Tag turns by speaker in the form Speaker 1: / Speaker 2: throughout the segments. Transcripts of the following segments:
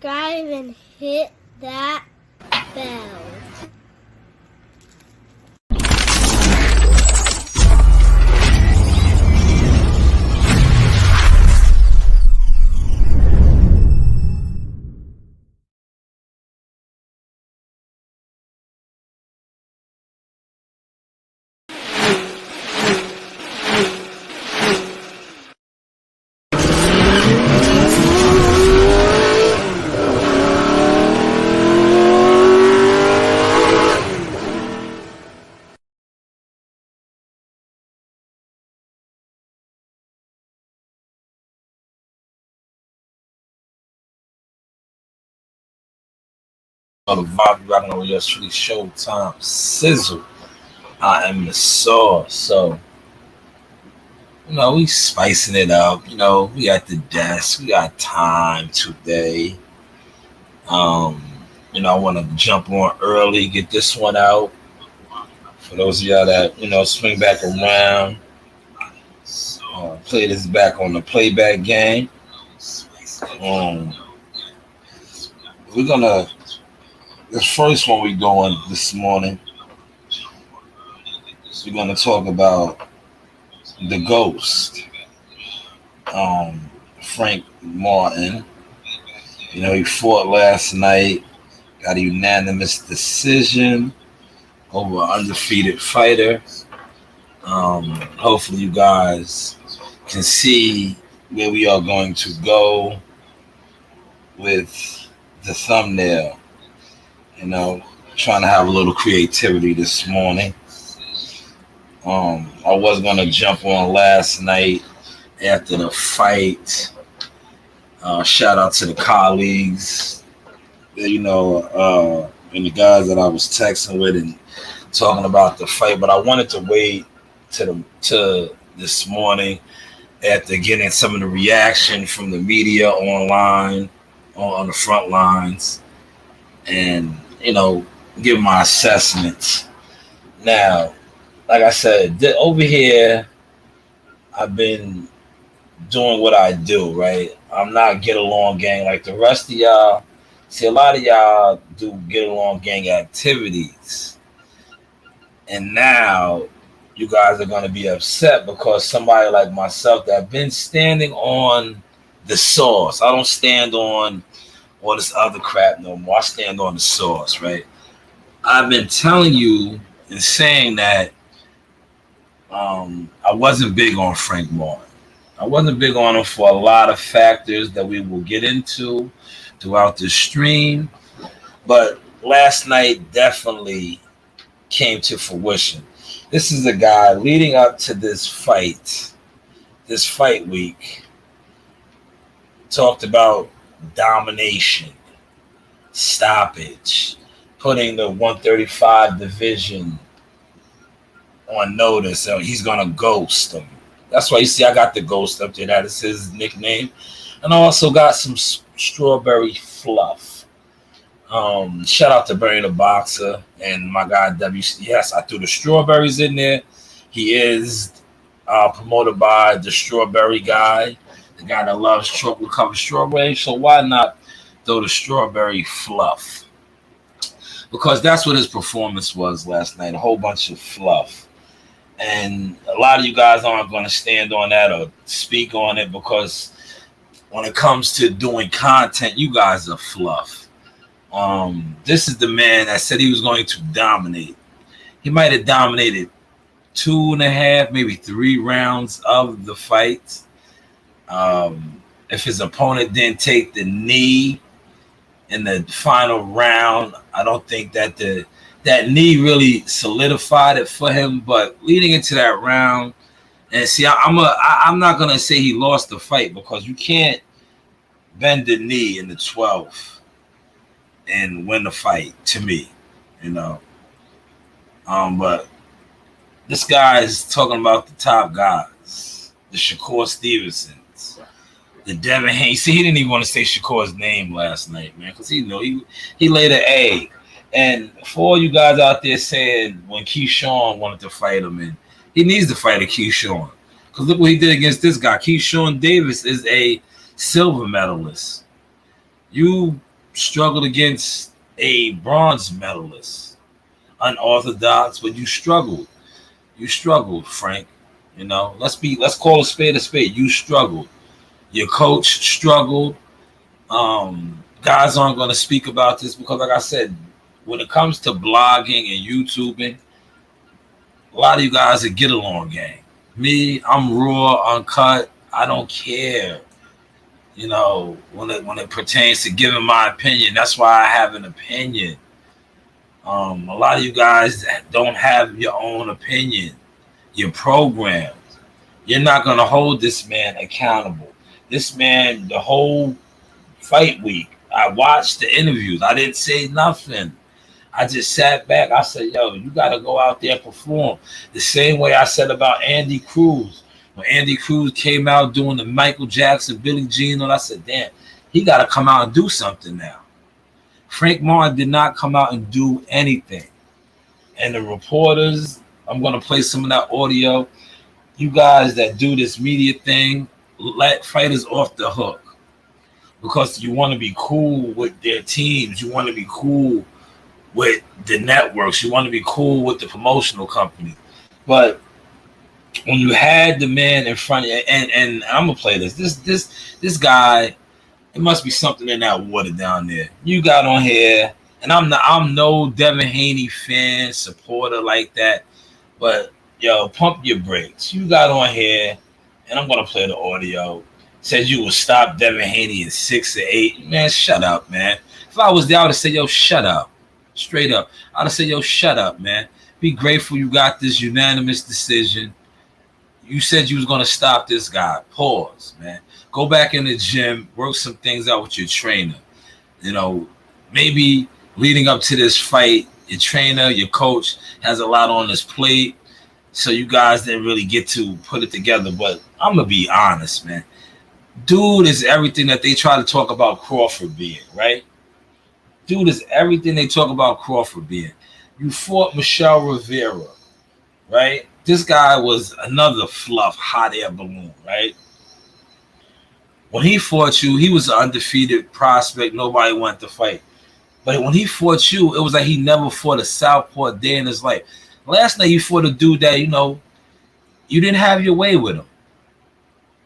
Speaker 1: subscribe and hit that bell.
Speaker 2: The vibe rocking over your truly Showtime Sizzle. I am the sauce. So, we spicing it up. We at the desk. We got time today. I want to jump on early, get this one out. For those of y'all that, swing back around, play this back on the playback game. We're going to. The first one we're doing this morning, we're going to talk about the ghost, Frank Martin. He fought last night, got a unanimous decision over an undefeated fighter. Hopefully you guys can see where we are going to go with the thumbnail. Trying to have a little creativity this morning. I was going to jump on last night after the fight. Shout out to the colleagues, and the guys that I was texting with and talking about the fight. But I wanted to wait to this morning after getting some of the reaction from the media online, on the front lines, and give my assessments. Now, like I said, over here, I've been doing what I do, right? I'm not get along gang like the rest of y'all. See, a lot of y'all do get along gang activities. And now you guys are going to be upset because somebody like myself that been standing on the sauce. I don't stand on all this other crap no more. I stand on the sauce, right? I've been telling you and saying that I wasn't big on Frank Martin. I wasn't big on him for a lot of factors that we will get into throughout the stream. But last night definitely came to fruition. This is a guy leading up to this fight week, talked about domination, stoppage, putting the 135 division on notice. So he's going to ghost them. That's why you see I got the ghost up there. That is his nickname. And I also got some strawberry fluff. Shout out to Bernie the Boxer and my guy W. Yes, I threw the strawberries in there. He is promoted by the strawberry guy, the guy that loves chocolate covered strawberry. So why not throw the strawberry fluff? Because that's what his performance was last night. A whole bunch of fluff. And a lot of you guys aren't going to stand on that or speak on it because when it comes to doing content, you guys are fluff. This is the man that said he was going to dominate. He might have dominated 2.5, maybe 3 rounds of the fight. If his opponent didn't take the knee in the final round, I don't think that that knee really solidified it for him. But leading into that round, and see, I'm not gonna say he lost the fight because you can't bend the knee in the 12th and win the fight. To me, but this guy is talking about the top guys, the Shakur Stevensons, the Devin Haney. See, he didn't even want to say Shakur's name last night, man, because he laid an egg. And for all you guys out there saying when Keyshawn wanted to fight him, and he needs to fight a Keyshawn. Because look what he did against this guy. Keyshawn Davis is a silver medalist. You struggled against a bronze medalist, unorthodox, but you struggled. You struggled, Frank. You know, let's call a spade a spade. You struggled. Your coach struggled. Guys aren't going to speak about this because, like I said, when it comes to blogging and YouTubing, a lot of you guys are get along gang. Me, I'm raw, uncut. I don't care. You know, when it pertains to giving my opinion, that's why I have an opinion. A lot of you guys don't have your own opinion. Your program. You're not going to hold this man accountable. This man, the whole fight week, I watched the interviews. I didn't say nothing. I just sat back. I said, yo, you got to go out there and perform. The same way I said about Andy Cruz. When Andy Cruz came out doing the Michael Jackson, Billie Jean, and I said, damn, he got to come out and do something now. Frank Martin did not come out and do anything. And the reporters, I'm going to play some of that audio. You guys that do this media thing, let fighters off the hook because you want to be cool with their teams. You want to be cool with the networks. You want to be cool with the promotional company. But when you had the man in front of you, and I'm going to play this guy, it must be something in that water down there. You got on here, and I'm no Devin Haney fan, supporter like that. But, yo, pump your brakes. You got on here, and I'm going to play the audio. Said you would stop Devin Haney in 6 or 8. Man, shut up, man. If I was there, I would have said, yo, shut up. Straight up. I would have said, yo, shut up, man. Be grateful you got this unanimous decision. You said you was going to stop this guy. Pause, man. Go back in the gym, work some things out with your trainer. You know, maybe leading up to this fight, your trainer, your coach has a lot on his plate, so you guys didn't really get to put it together. But I'm going to be honest, man. Dude is everything that they try to talk about Crawford being, right? Dude is everything they talk about Crawford being. You fought Michelle Rivera, right? This guy was another Fluff hot air balloon, right? When he fought you, he was an undefeated prospect. Nobody wanted to fight. But when he fought you, it was like he never fought a southpaw day in his life. Last night, you fought a dude that, you know, you didn't have your way with him.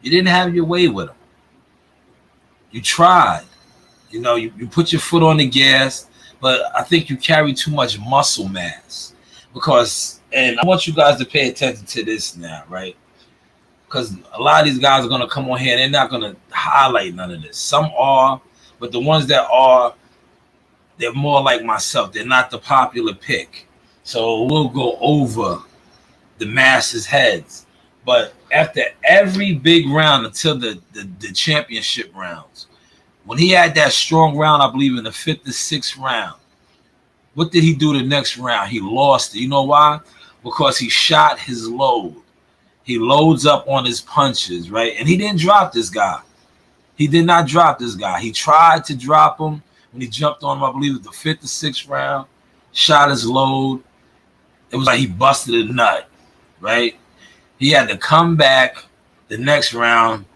Speaker 2: You didn't have your way with him. You tried. You know, you put your foot on the gas, but I think you carry too much muscle mass. Because, and I want you guys to pay attention to this now, right? Because a lot of these guys are going to come on here and they're not going to highlight none of this. Some are, but the ones that are, they're more like myself. They're not the popular pick. So we'll go over the masses' heads. But after every big round until the championship rounds, when he had that strong round, I believe in the 5th or 6th round, what did he do the next round? He lost it. You know why? Because he shot his load. He loads up on his punches, right? And he didn't drop this guy. He did not drop this guy. He tried to drop him when he jumped on him, I believe it was the 5th or 6th round, shot his load. It was like he busted a nut, right? He had to come back the next round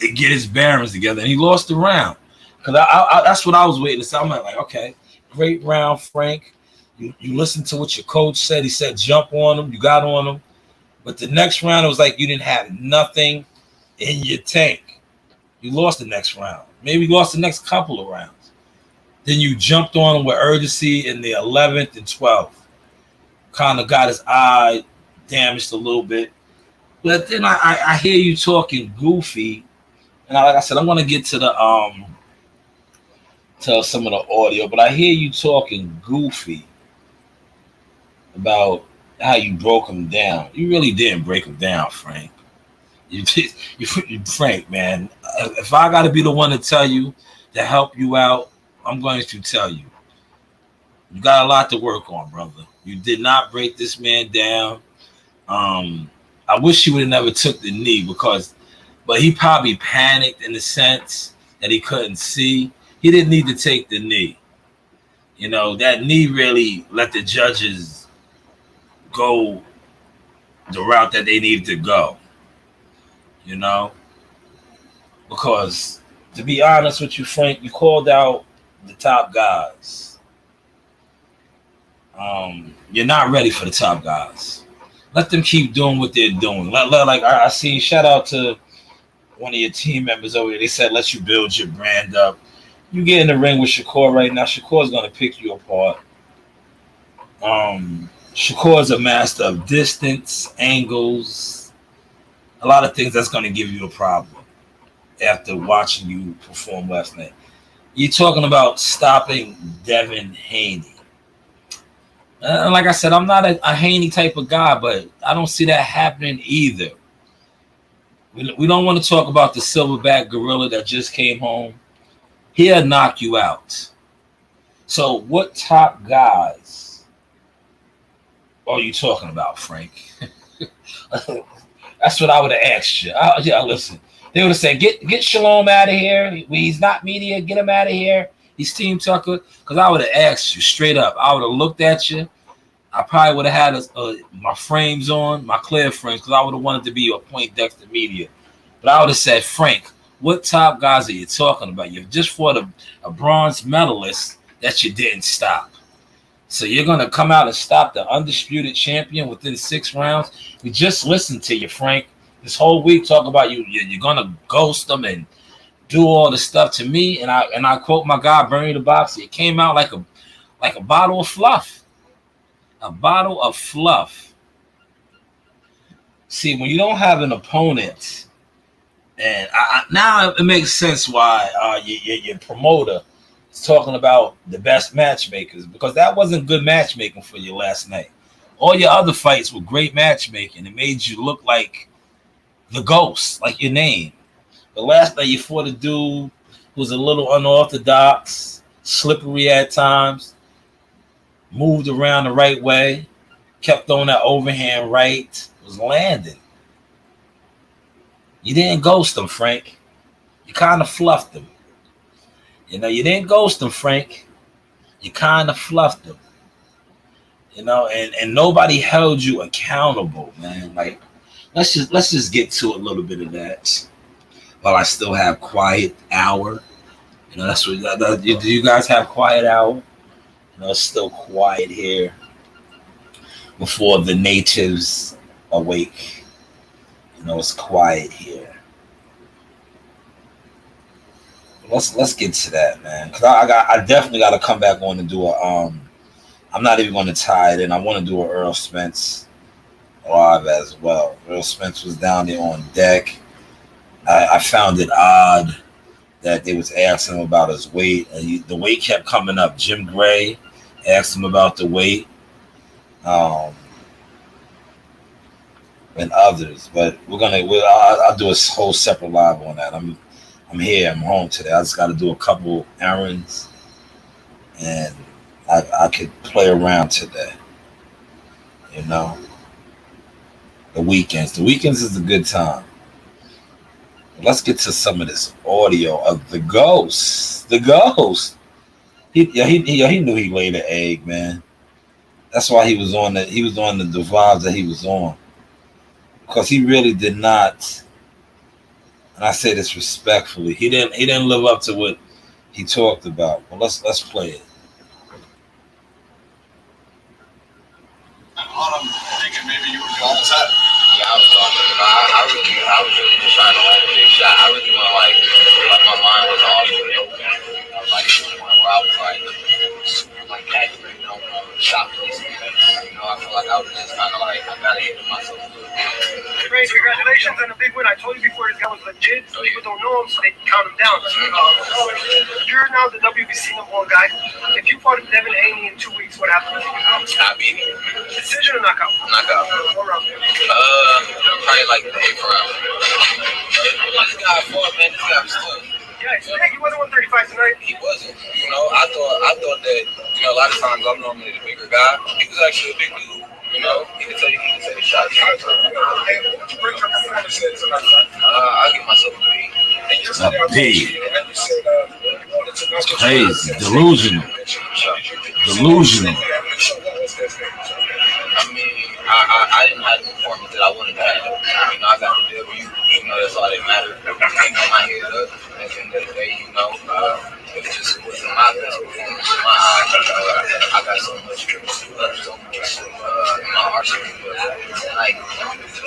Speaker 2: and get his bearings together, and he lost the round. Because I that's what I was waiting to say. I'm like, okay, great round, Frank. You listened to what your coach said. He said jump on him. You got on him. But the next round, it was like you didn't have nothing in your tank. You lost the next round. Maybe you lost the next couple of rounds. Then you jumped on him with urgency in the 11th and 12th. Kind of got his eye damaged a little bit. But then I hear you talking goofy. And like I said, I'm going to get to the to some of the audio. But I hear you talking goofy about how you broke him down. You really didn't break him down, Frank. You Frank, man. If I got to be the one to tell you to help you out, I'm going to tell you. You got a lot to work on, brother. You did not break this man down. I wish he would have never took the knee but he probably panicked in the sense that he couldn't see. He didn't need to take the knee. You know, that knee really let the judges go the route that they needed to go. You know? Because, to be honest with you, Frank, you called out the top guys. You're not ready for the top guys. Let them keep doing what they're doing. Like I see, shout out to one of your team members over here. They said, let you build your brand up. You get in the ring with Shakur right now. Shakur's going to pick you apart. Shakur's a master of distance, angles, a lot of things that's going to give you a problem after watching you perform last night. You're talking about stopping Devin Haney. Like I said, I'm not a Haney type of guy, but I don't see that happening either. We don't want to talk about the silverback gorilla that just came home. He'll knock you out. So what top guys are you talking about, Frank? That's what I would have asked you. Listen. They would have said, get Shalom out of here. He's not media. Get him out of here. He's Team Tucker. Because I would have asked you straight up. I would have looked at you. I probably would have had my frames on, my clear frames, because I would have wanted to be a Point Dexter media. But I would have said, Frank, what top guys are you talking about? You just fought a bronze medalist that you didn't stop. So you're going to come out and stop the undisputed champion within 6 rounds? We just listened to you, Frank. This whole week talk about you're going to ghost them and do all the stuff to me. And I quote my guy, Bernie the Boxer. It came out like a bottle of fluff. A bottle of fluff. See, when you don't have an opponent, and now it makes sense why your promoter is talking about the best matchmakers, because that wasn't good matchmaking for you last night. All your other fights were great matchmaking. It made you look like the ghost, like your name. But last night you fought a dude who was a little unorthodox, slippery at times, moved around the right way, kept on that overhand right, was landing. You didn't ghost him, Frank. You kind of fluffed him. You didn't ghost him, Frank. You kind of fluffed him. And nobody held you accountable, man. Like, let's just get to a little bit of that while I still have quiet hour. That's what do you guys have quiet hour? It's still quiet here before the natives awake. It's quiet here. Let's get to that, man. Cause I definitely got to come back on and do a I'm not even going to tie it in. I want to do an Earl Spence live as well. Earl Spence was down there on deck. I found it odd that they was asking him about his weight. The weight kept coming up. Jim Gray asked him about the weight, and others. But I'll do a whole separate live on that. I'm here. I'm home today. I just got to do a couple errands, and I could play around today. The weekends. The weekends is a good time. Let's get to some of this audio of the ghost. The ghost. He knew he laid an egg, man. That's why he was on the vibes that he was on. Because he really did not, and I say this respectfully, he didn't live up to what he talked about. Well, let's play it.
Speaker 3: I'm thinking maybe you would go all set.
Speaker 4: Yeah, I was talking about. I was really just trying to land a big shot. I really want like my mind was all the way open. I was like, where I was like calculating on shot placement. I feel like I was just kind of like I gotta hit myself good.
Speaker 3: Great, congratulations on the big win. I told you before this guy was legit. People don't know him, so they count him down. You're now the WBC #1 guy. If you fought Devin Haney in 2 weeks, what happens?
Speaker 4: I beat him.
Speaker 3: Decision or knockout?
Speaker 4: Knockout.
Speaker 3: What round?
Speaker 4: Probably like the 8th round. This guy fought, man. This guy was tough.
Speaker 3: Yeah, he wasn't 135 tonight.
Speaker 4: He wasn't. I thought that, a lot of times I'm normally the bigger guy. He was actually a big dude. He could take shots.
Speaker 3: Hey, what would you bring your performance in tonight?
Speaker 4: I'll give myself a B.
Speaker 2: A B. It's crazy. Delusional.
Speaker 4: I mean, I didn't have the performance that I wanted to have. I got the W. That's all that matters. Keep my head up. At the end of the day, It's just my best performance in my eyes. I got so much in my arsenal, but like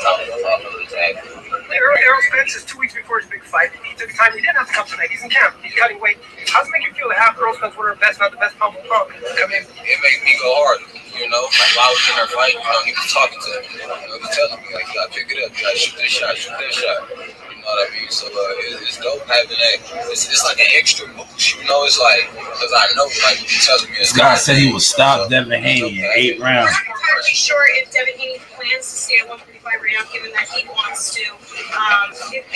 Speaker 4: top of the tag.
Speaker 3: Errol Spence is 2 weeks before his big fight. He took time. He didn't have to come tonight. He's in camp. He's cutting weight. How does it make you feel to have Errol Spence one of the best, not the best pound for pound?
Speaker 4: I mean, it made me go hard. You know, like while I was in her fight, you know, he was talking to me. You know, he was telling me like, you gotta pick it up. You gotta shoot this shot. Shoot that shot. You know what I mean? So it's dope having that. It's like an extra boost. You know, it's like because I know like you telling me.
Speaker 2: This guy said he would stop Devin Haney in 8 rounds.
Speaker 5: I'm not really sure if Devin Haney plans to stay at 135 right now, given that he wants to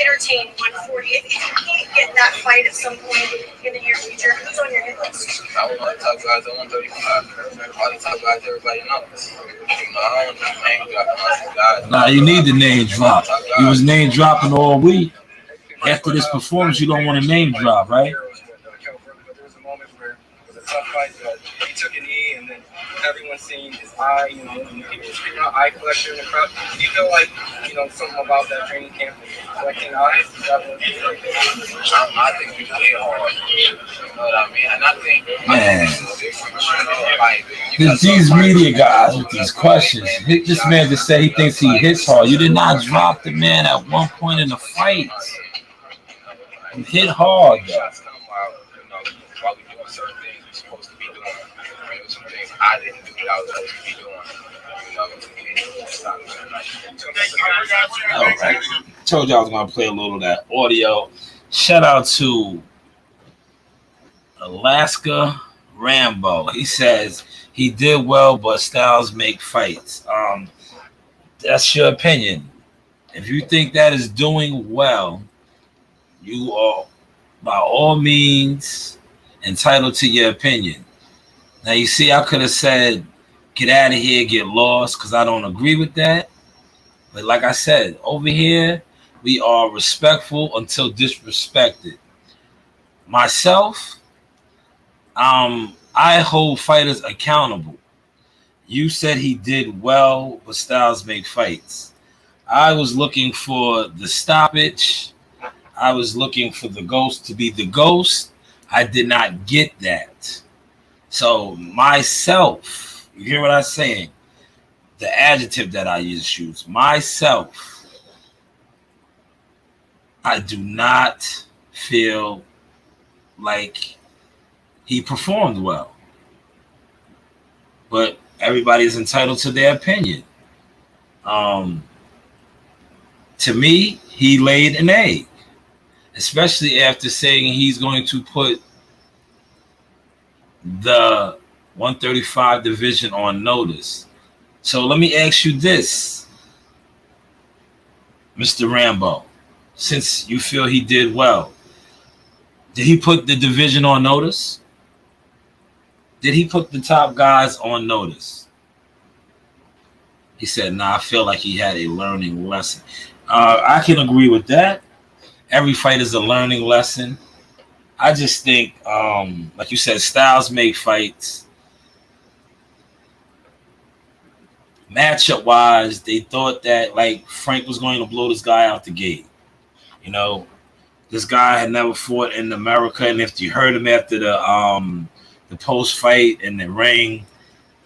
Speaker 5: entertain 140. If you can't get that fight at some point in the near future, who's on your hit list?
Speaker 4: I was one of the top guys at 135. All the top guys everybody knows. You know, I don't name drop guys.
Speaker 2: Nah, you need the name drop. You was name dropping all week. After this performance, you don't want to name drop, right?
Speaker 3: But there was a moment where it was a tough fight, but he took a knee, and then everyone seeing his eye, you know, and people were screaming out eye collector in the crowd. Do you feel like, you know, something about that training camp collecting eyes? Is that what you think?
Speaker 4: I think we play hard. You know what I mean? And I think this is different. You know, like,
Speaker 2: These media guys with these questions. This man just said he thinks he hits hard. You did not drop the man at one point in the fight. You hit hard, though.
Speaker 4: Shots come out, you know, while we doing certain things we're supposed to be doing. I mean, some things I didn't do that I was supposed to be doing. You know, to stop
Speaker 2: All right. Told you I was going to play a little of that audio. Shout out to Alaska Rambo. He says he did well, but Styles make fights. That's your opinion. If you think that is doing well, you are by all means entitled to your opinion. Now you see, I could have said, get out of here, get lost, because I don't agree with that. But like I said, over here, we are respectful until disrespected. Myself, I hold fighters accountable. You said he did well, but Styles make fights. I was looking for the stoppage. I was looking for the ghost to be the ghost. I did not get that. So myself, you hear what I'm saying? The adjective that I use, myself, I do not feel like he performed well. But everybody is entitled to their opinion. To me, he laid an egg. Especially after saying he's going to put the 135 division on notice. So let me ask you this, Mr. Rambo, since you feel he did well, did he put the division on notice? Did he put the top guys on notice? He said, nah, I feel like he had a learning lesson. I can agree with that. Every fight is a learning lesson. I just think, like you said, Styles make fights. Matchup-wise, they thought that, like, Frank was going to blow this guy out the gate. You know, this guy had never fought in America, and if you heard him after the post-fight in the ring,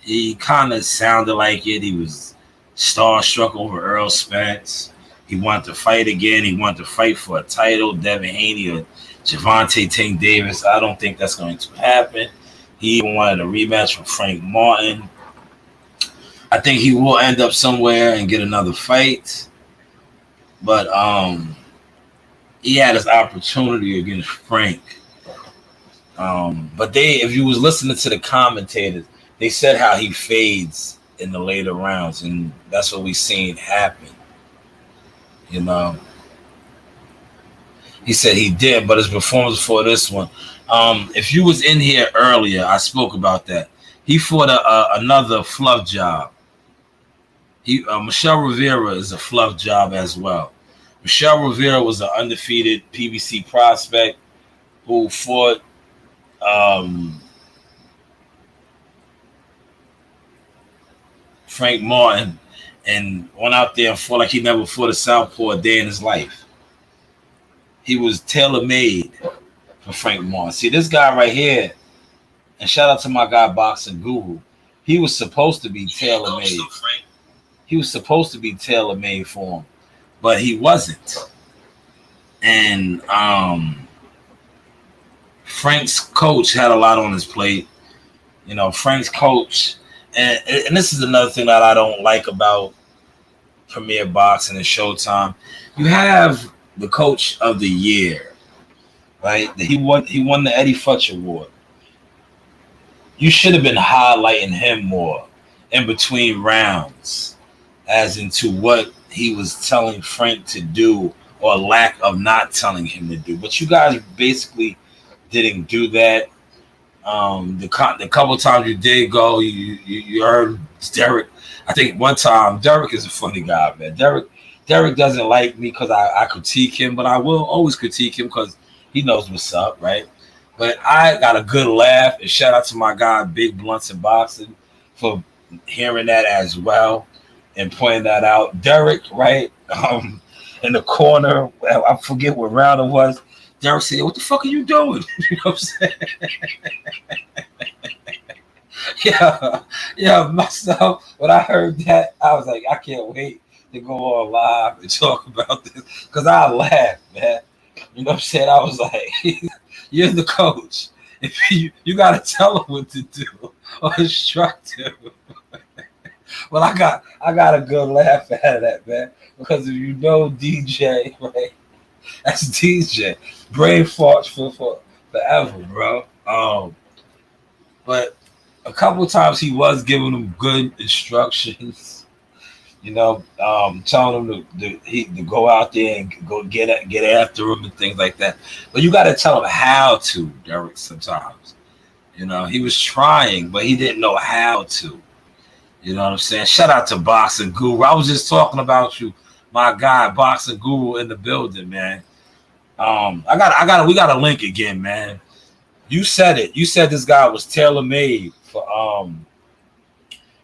Speaker 2: he kind of sounded like it. He was starstruck over Errol Spence. He wanted to fight again. He wanted to fight for a title, Devin Haney or Gervonta Tank Davis. I don't think that's going to happen. He even wanted a rematch with Frank Martin. I think he will end up somewhere and get another fight. But he had his opportunity against Frank. But if you was listening to the commentators, they said how he fades in the later rounds, and that's what we seen happen. You know, he said he did, but his performance for this one. If you was in here earlier, I spoke about that. He fought another Fluff job. Michelle Rivera is a Fluff job as well. Michelle Rivera was an undefeated PBC prospect who fought Frank Martin and went out there and fought like he never fought a southpaw a day in his life. He was tailor-made for Frank Martin. See, this guy right here, and shout out to my guy Boxing Guru. He was supposed to be tailor made. He was supposed to be tailor made for him, but he wasn't. And Frank's coach had a lot on his plate. You know, Frank's coach, and this is another thing that I don't like about Premier Boxing and Showtime. You have the coach of the year, right? He won the Eddie Futch Award. You should have been highlighting him more in between rounds, as into what he was telling Frank to do or lack of not telling him to do. But you guys basically didn't do that. The couple times you did go, you heard Derek. I think one time, Derek is a funny guy, man. Derek doesn't like me because I critique him, but I will always critique him because he knows what's up, right? But I got a good laugh, and shout out to my guy Big Blunts in Boxing for hearing that as well and pointing that out. Derek, right, in the corner, I forget what round it was. Derek said, "What the fuck are you doing?" You know what I'm saying? Yeah. Myself, when I heard that, I was like, I can't wait to go on live and talk about this because I laughed, man. You know what I'm saying? I was like, you're the coach. If you got to tell him what to do or instruct him. Well, I got a good laugh out of that, man, because if you know DJ, right? That's DJ. Brain farts for forever, bro. But a couple of times he was giving them good instructions. You know, telling him to go out there and go get after him and things like that. But you got to tell him how to, Derek, sometimes. You know, he was trying, but he didn't know how to. You know what I'm saying? Shout out to Boxing Guru. I was just talking about you, my guy, Boxing Guru in the building, man. We got a link again, man. You said it. You said this guy was tailor-made for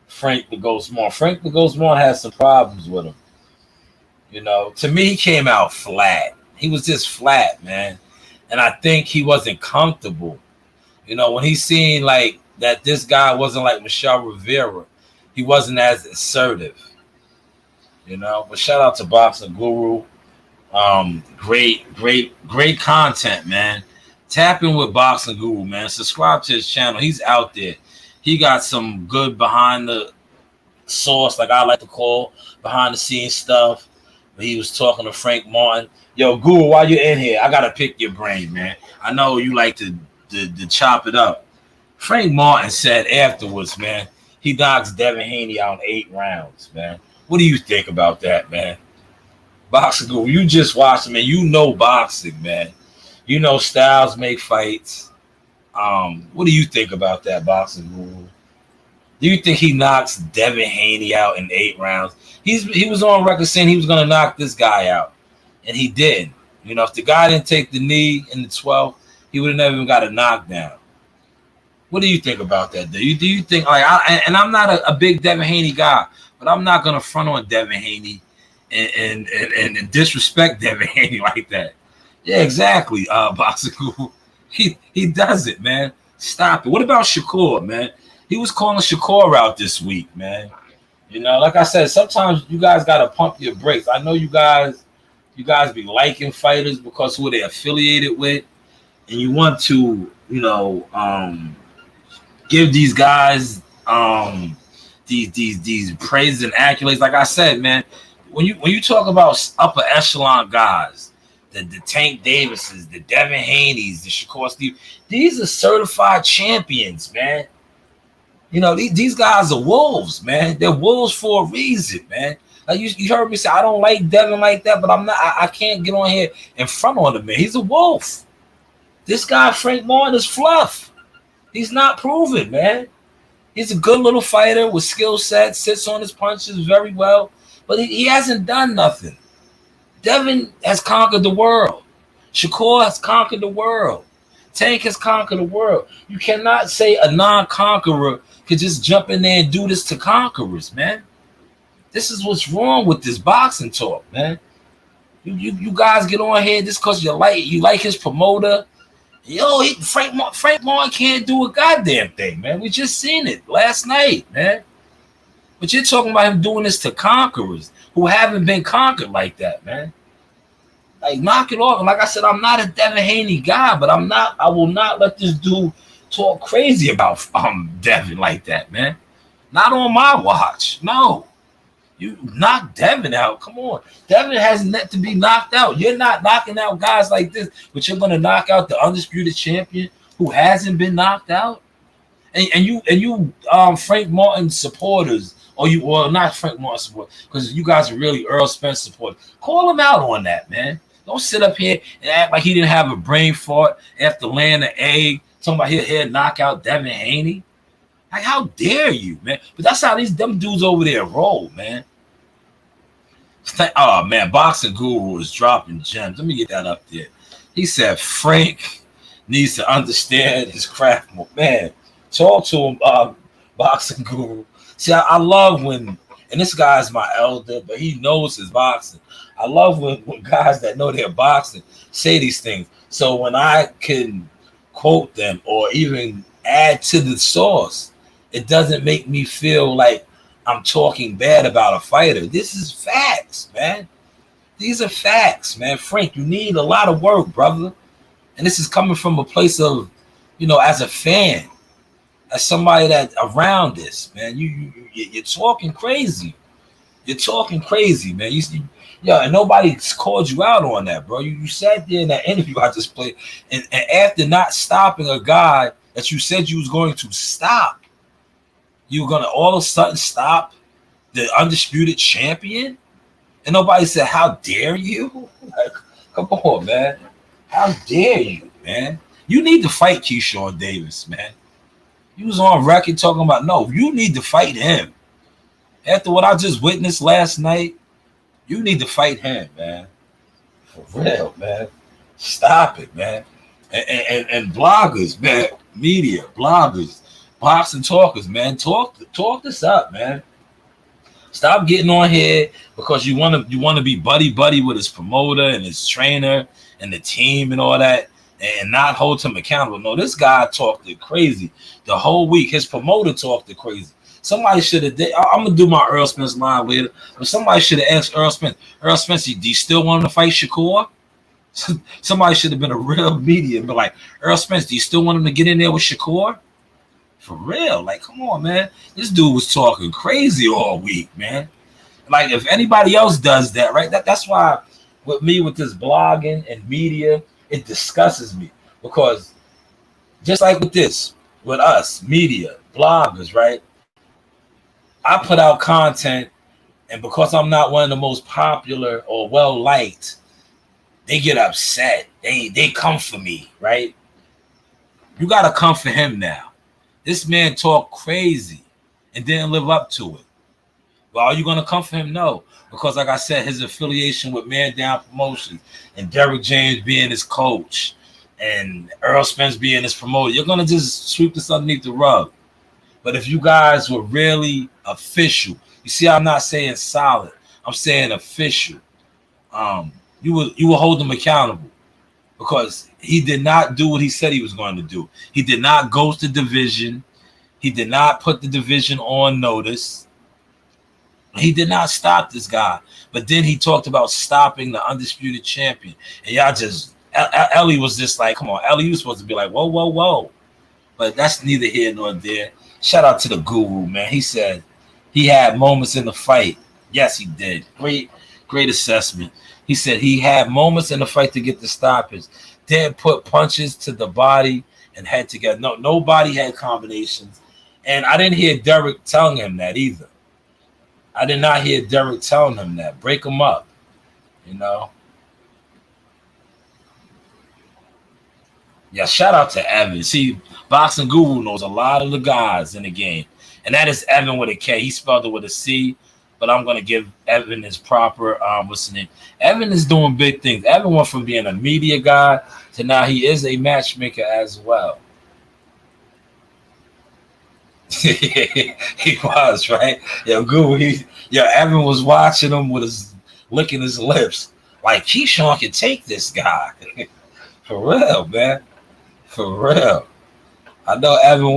Speaker 2: Frank the Ghost Moore. Frank the Ghost Moore has some problems with him. You know, to me, he came out flat. He was just flat, man. And I think he wasn't comfortable. You know, when he seen like that this guy wasn't like Michelle Rivera, he wasn't as assertive. You know, but shout out to Boxing Guru. Great content, man. Tap in with Boxing Guru, man. Subscribe to his channel. He's out there. He got some good behind the source, like I like to call behind the scenes stuff. He was talking to Frank Martin. Yo, Guru, while you're in here, I gotta pick your brain, man. I know you like to chop it up. Frank Martin said afterwards, man, he knocks Devin Haney out in 8 rounds, man. What do you think about that, man? Boxing Guru, you just watched him, man. You know boxing, man. You know styles make fights. What do you think about that, Boxing Guru? Do you think he knocks Devin Haney out in 8 rounds? He was on record saying he was going to knock this guy out, and he didn't. You know, if the guy didn't take the knee in the 12th, he would have never even got a knockdown. What do you think about that? Do you think, like, I'm not a big Devin Haney guy, but I'm not going to front on Devin Haney and disrespect Devin Haney like that. Yeah, exactly, Boxing Guru. He does it, man. Stop it. What about Shakur, man? He was calling Shakur out this week, man. You know, like I said, sometimes you guys got to pump your brakes. I know you guys be liking fighters because who they're affiliated with, and you want to, you know, give these guys these praises and accolades. Like I said, man, when you talk about upper echelon guys, the Tank Davises, the Devin Haneys, the Shakur Steve, these are certified champions, man. You know, these guys are wolves, man. They're wolves for a reason, man. Like you heard me say, I don't like Devin like that, but I can't get on here in front of him, man. He's a wolf. This guy, Frank Martin, is fluff. He's not proven, man. He's a good little fighter with skill set, sits on his punches very well, but he hasn't done nothing. Devin has conquered the world. Shakur has conquered the world. Tank has conquered the world. You cannot say a non-conqueror could just jump in there and do this to conquerors, man. This is what's wrong with this boxing talk, man. You guys get on here just because you like his promoter Yo, Frank Martin can't do a goddamn thing, man. We just seen it last night, man. But you're talking about him doing this to conquerors who haven't been conquered like that, man. Like, knock it off. And like I said, I'm not a Devin Haney guy, but I will not let this dude talk crazy about Devin like that, man. Not on my watch. No. You knock Devin out. Come on. Devin has net to be knocked out. You're not knocking out guys like this, but you're gonna knock out the undisputed champion who hasn't been knocked out. And you Frank Martin supporters, or not Frank Martin supporters, because you guys are really Earl Spence supporters. Call him out on that, man. Don't sit up here and act like he didn't have a brain fart after laying an egg, talking about he'll knock out Devin Haney. Like, how dare you, man? But that's how them dudes over there roll, man. Oh, man, Boxing Guru is dropping gems. Let me get that up there. He said Frank needs to understand his craft more. Man, talk to him, Boxing Guru. See, I love when, and this guy's my elder, but he knows his boxing. I love when guys that know their boxing say these things. So when I can quote them or even add to the source, it doesn't make me feel like I'm talking bad about a fighter. This is facts, man. These are facts, man. Frank, you need a lot of work, brother. And this is coming from a place of, as a fan, as somebody that around this, man. You're talking crazy. You're talking crazy, man. And nobody's called you out on that, bro. You sat there in that interview I just played, and after not stopping a guy that you said you was going to stop, you were going to all of a sudden stop the undisputed champion? And nobody said, how dare you? Like, come on, man. How dare you, man? You need to fight Keyshawn Davis, man. You was on record talking about, no, you need to fight him. After what I just witnessed last night, you need to fight him, man. For real, man. Stop it, man. And bloggers, man, media, bloggers, boxing talkers, man, talk this up, man. Stop getting on here because you want to be buddy with his promoter and his trainer and the team and all that, and not hold him accountable. No, this guy talked it crazy the whole week. His promoter talked it crazy. Somebody should have. I'm gonna do my Earl Spence live later, but somebody should have asked Earl Spence. Earl Spence, do you still want him to fight Shakur? Somebody should have been a real media and be like, Earl Spence, do you still want him to get in there with Shakur? For real, like, come on, man. This dude was talking crazy all week, man. Like, if anybody else does that, right? That's why with me, with this blogging and media, it disgusts me. Because just like with this, with us, media, bloggers, right? I put out content, and because I'm not one of the most popular or well-liked, they get upset. They come for me, right? You got to come for him now. This man talked crazy and didn't live up to it. Well, are you going to come for him? No. Because like I said, his affiliation with Man Down Promotions and Derrick James being his coach and Earl Spence being his promoter, you're going to just sweep this underneath the rug. But if you guys were really official, you see, I'm not saying solid. I'm saying official. You will hold him accountable. Because he did not do what he said he was going to do. He did not ghost the division. He did not put the division on notice. He did not stop this guy. But then he talked about stopping the undisputed champion. And y'all just, Ellie was just like, come on, Ellie, you were supposed to be like, whoa. But that's neither here nor there. Shout out to the guru, man. He said he had moments in the fight. Yes, he did. Great assessment. He said he had moments in the fight to get the stoppage. Didn't put punches to the body and head together. No, nobody had combinations. And I didn't hear Derrick telling him that either. I did not hear Derrick telling him that. Break him up, Yeah, shout out to Evan. See, Boxing Guru knows a lot of the guys in the game. And that is Evan with a K. He spelled it with a C. But I'm going to give Evan his proper, what's the name? Evan is doing big things. Evan went from being a media guy to now he is a matchmaker as well. He was, right? Evan was watching him with his licking his lips. Like, Keyshawn can take this guy. For real, man. For real. I know Evan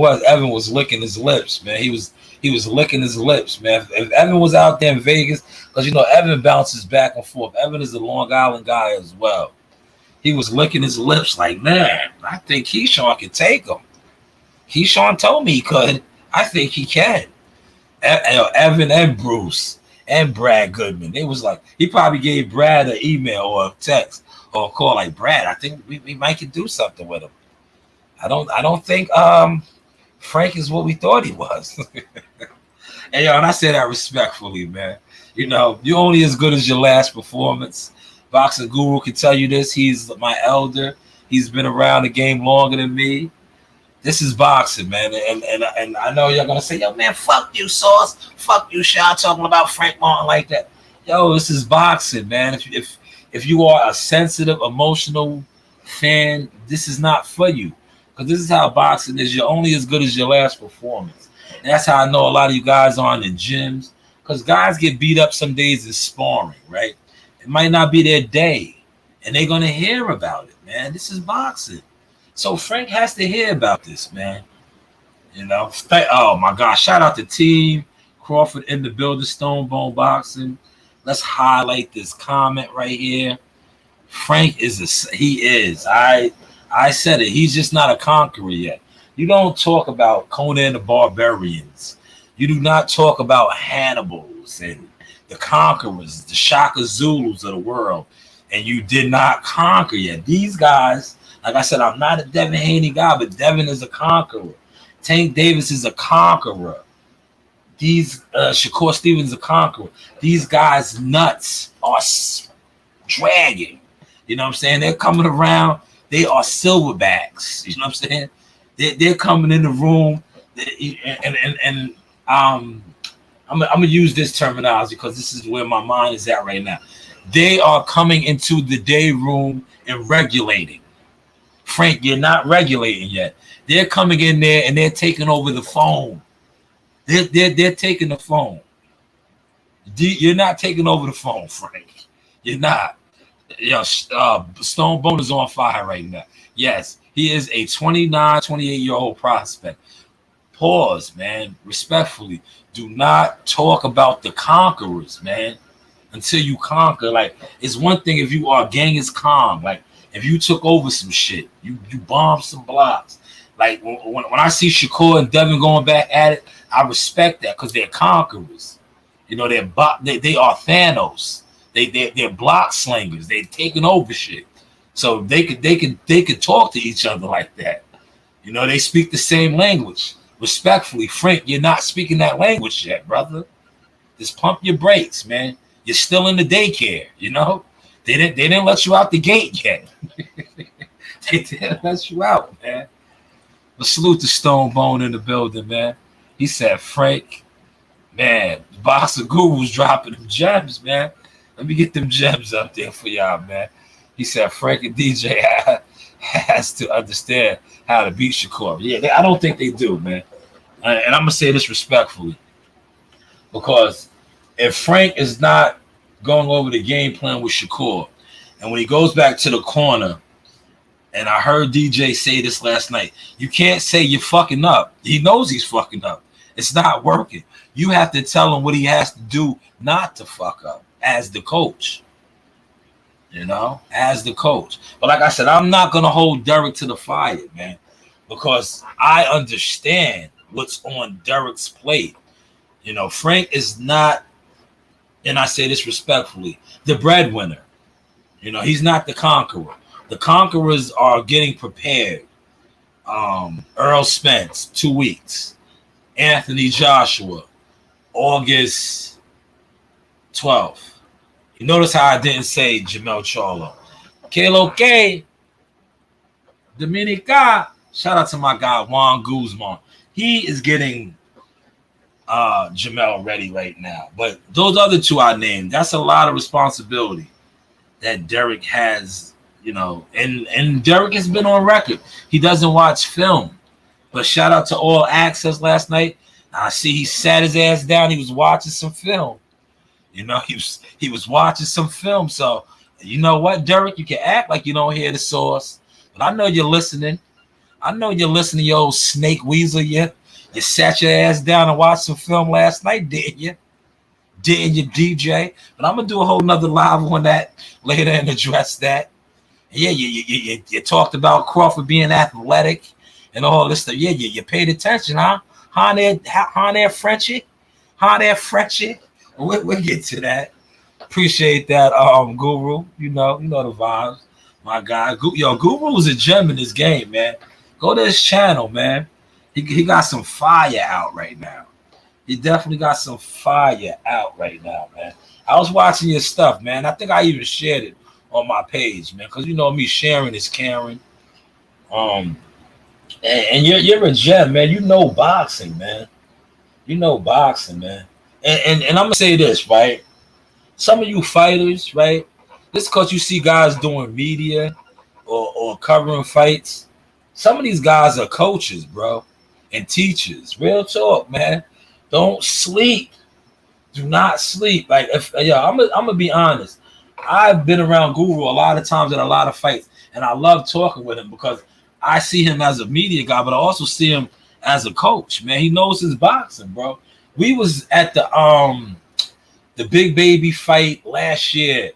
Speaker 2: was licking his lips, man. He was licking his lips, man. If Evan was out there in Vegas, because you know Evan bounces back and forth. Evan is a Long Island guy as well. He was licking his lips like, man, I think Keyshawn can take him. Keyshawn told me he could. I think he can. Evan and Bruce and Brad Goodman. They was like, he probably gave Brad an email or a text or a call like, Brad, I think we might can do something with him. I don't think Frank is what we thought he was. And I say that respectfully, man. You know, you're only as good as your last performance. Boxing Guru can tell you this. He's my elder. He's been around the game longer than me. This is boxing, man. And I know you're gonna say, yo, man, fuck you, Sauce. Fuck you, Shaw, talking about Frank Martin like that. Yo, this is boxing, man. If you are a sensitive, emotional fan, this is not for you. Because this is how boxing is. You're only as good as your last performance. And that's how I know a lot of you guys are in the gyms. Because guys get beat up some days in sparring, right? It might not be their day. And they're going to hear about it, man. This is boxing. So Frank has to hear about this, man. You know? Oh, my gosh. Shout out to Team Crawford in the building, Stone Bone Boxing. Let's highlight this comment right here. Frank he is. I said it. He's just not a conqueror yet. You don't talk about Conan the Barbarians. You do not talk about Hannibals and the conquerors, the Shaka Zulus of the world, and you did not conquer yet. These guys, like I said, I'm not a Devin Haney guy, but Devin is a conqueror. Tank Davis is a conqueror. These Shakur Stevens is a conqueror. These guys' nuts are dragging. You know what I'm saying? They're coming around. They are silverbacks. You know what I'm saying? They're coming in the room, and I'm gonna use this terminology because this is where my mind is at right now. They are coming into the day room and regulating. Frank, you're not regulating yet. They're coming in there and they're taking over the phone. They're taking the phone. You're not taking over the phone, Frank. You're not. Stone Bone is on fire right now. Yes, he is a 29, 28-year-old prospect. Pause, man. Respectfully, do not talk about the conquerors, man, until you conquer. Like, it's one thing if you are Genghis Khan. Like, if you took over some shit, you bombed some blocks. Like, when I see Shakur and Devin going back at it, I respect that because they're conquerors. You know, they are Thanos. They're block slingers. They're taking over shit. So they could talk to each other like that. You know, they speak the same language. Respectfully, Frank, you're not speaking that language yet, brother. Just pump your brakes, man. You're still in the daycare, you know? They didn't let you out the gate yet. They didn't let you out, man. But salute to Stone Bone in the building, man. He said, Frank, man, Boxer Guru's dropping them gems, man. Let me get them gems up there for y'all, man. He said Frank and DJ has to understand how to beat Shakur. Yeah, I don't think they do, man. And I'm going to say this respectfully. Because if Frank is not going over the game plan with Shakur, and when he goes back to the corner, and I heard DJ say this last night, you can't say you're fucking up. He knows he's fucking up. It's not working. You have to tell him what he has to do not to fuck up as the coach. You know, as the coach. But like I said, I'm not going to hold Derek to the fire, man, because I understand what's on Derek's plate. You know, Frank is not, and I say this respectfully, the breadwinner. You know, he's not the conqueror. The conquerors are getting prepared. Earl Spence, 2 weeks. Anthony Joshua, August 12th. You notice how I didn't say Jamel Charlo. Kalo K. Dominica. Shout out to my guy, Juan Guzman. He is getting Jamel ready right now. But those other two I named, that's a lot of responsibility that Derek has, you know. And Derek has been on record. He doesn't watch film. But shout out to All Access last night. I see he sat his ass down. He was watching some film. You know, he was watching some film. So, you know what, Derek? You can act like you don't hear the source. But I know you're listening. I know you're listening to your old Snake Weasel. You sat your ass down and watched some film last night, didn't you? Didn't you, DJ? But I'm gonna do a whole nother live on that later and address that. Yeah, you talked about Crawford being athletic and all this stuff. Yeah, you paid attention, huh? Huh there, Frenchie? Huh there, Frenchie? We'll get to that. Appreciate that, Guru. You know the vibes. My guy. Guru is a gem in this game, man. Go to his channel, man. He got some fire out right now. He definitely got some fire out right now, man. I was watching your stuff, man. I think I even shared it on my page, man, because you know me, sharing is caring. And you're a gem, man. You know boxing, man. You know boxing, man. And I'm gonna say this, right? Some of you fighters, right? Just because you see guys doing media or covering fights, some of these guys are coaches, bro, and teachers. Real talk, man. Don't sleep. Do not sleep. Like, I'm gonna be honest. I've been around Guru a lot of times at a lot of fights, and I love talking with him because I see him as a media guy, but I also see him as a coach. Man, he knows his boxing, bro. We was at the Big Baby fight last year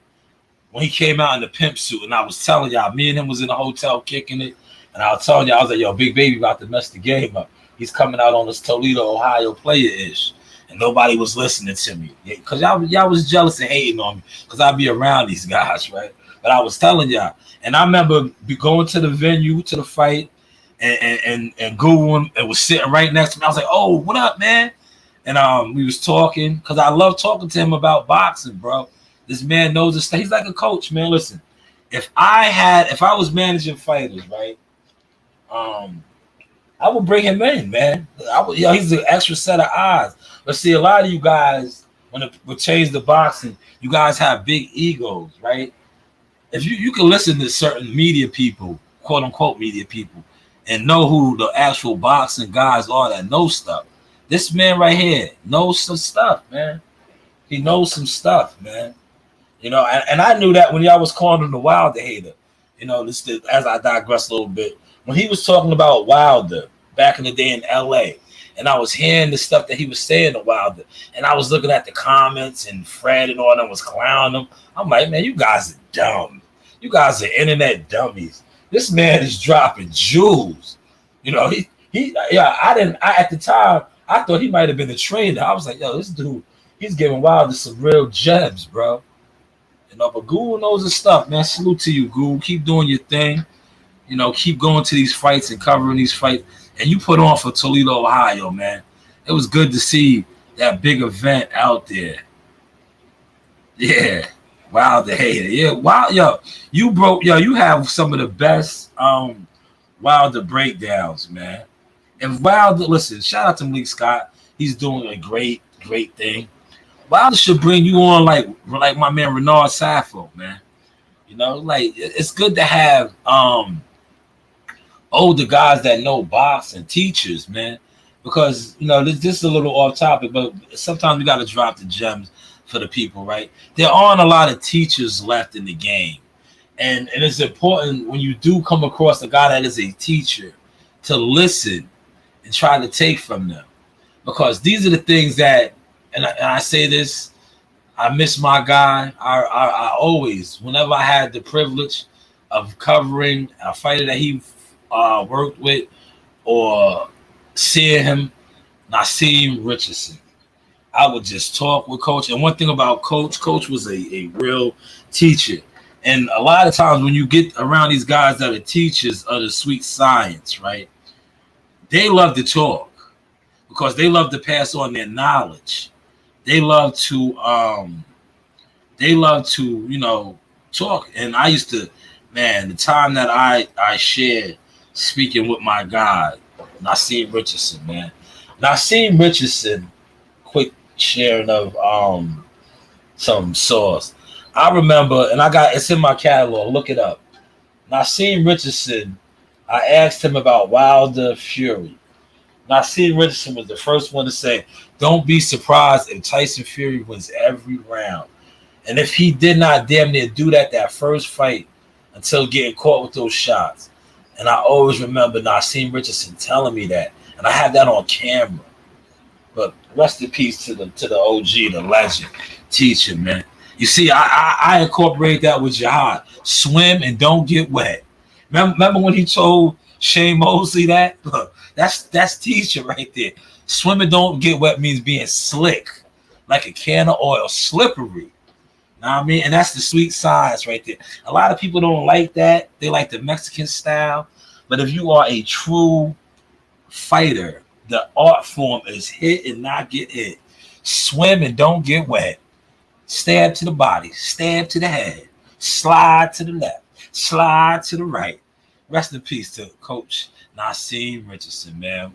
Speaker 2: when he came out in the pimp suit, and I was telling y'all, me and him was in the hotel kicking it, and I was telling y'all, I was like, yo, Big Baby about to mess the game up. He's coming out on this Toledo, Ohio player-ish. And nobody was listening to me. Because y'all was jealous and hating on me. Because I be around these guys, right? But I was telling y'all. And I remember going to the venue, to the fight, and Guru and was sitting right next to me. I was like, oh, what up, man? And we was talking. Because I love talking to him about boxing, bro. This man knows his stuff. He's like a coach, man. Listen, if I was managing fighters, right? I would bring him in, man. He's an extra set of eyes. But see, a lot of you guys, when it pertains to boxing, you guys have big egos, right? If you can listen to certain media people, quote unquote media people, and know who the actual boxing guys are that know stuff. This man right here knows some stuff, man. He knows some stuff, man. You know, and I knew that when y'all was calling him the Wilder hater. You know, as I digress a little bit. When he was talking about Wilder back in the day in LA, and I was hearing the stuff that he was saying to Wilder, and I was looking at the comments, and Fred and all them was clowning him. I'm like, man, you guys are dumb. You guys are internet dummies. This man is dropping jewels. You know, at the time, I thought he might have been a trainer. I was like, yo, this dude, he's giving Wilder some real gems, bro. You know, but Guru knows his stuff, man. Salute to you, Guru. Keep doing your thing. You know, keep going to these fights and covering these fights. And you put on for Toledo, Ohio, man. It was good to see that big event out there. Yeah. Wilder hater. Yeah. Wow, you have some of the best Wilder breakdowns, man. And Wilder, listen, shout out to Malik Scott. He's doing a great thing. Wilder should bring you on like my man Renard Safo, man. You know, like it's good to have older guys that know boxing, teachers, man, because you know this is a little off topic, but sometimes we got to drop the gems for the people, right? There aren't a lot of teachers left in the game, and it's important when you do come across a guy that is a teacher to listen and try to take from them, because these are the things that, and I say this, I miss my guy. I always, whenever I had the privilege of covering a fighter that he worked with or seeing him, Naseem Richardson, I would just talk with Coach. And one thing about Coach was a real teacher. And a lot of times when you get around these guys that are teachers of the sweet science, right, they love to talk because they love to pass on their knowledge. They love to you know, talk. And I used to, man, the time that I shared speaking with my guy, Naseem Richardson, man. Naseem Richardson, quick sharing of some source. I remember, and it's in my catalog, look it up. Naseem Richardson, I asked him about Wilder Fury. Naseem Richardson was the first one to say, don't be surprised if Tyson Fury wins every round. And if he did not damn near do that first fight until getting caught with those shots. And I always remember Nassim Richardson telling me that. And I have that on camera. But rest in peace to the OG, the legend, teacher, man. You see, I incorporate that with jihad. Swim and don't get wet. Remember when he told Shane Mosley that? Look, that's teacher right there. Swim and don't get wet means being slick, like a can of oil, slippery. Know what I mean? And that's the sweet science right there. A lot of people don't like that. They like the Mexican style. But if you are a true fighter, the art form is hit and not get hit. Swim and don't get wet. Stab to the body, stab to the head, slide to the left, slide to the right. Rest in peace to Coach Nassim Richardson, man.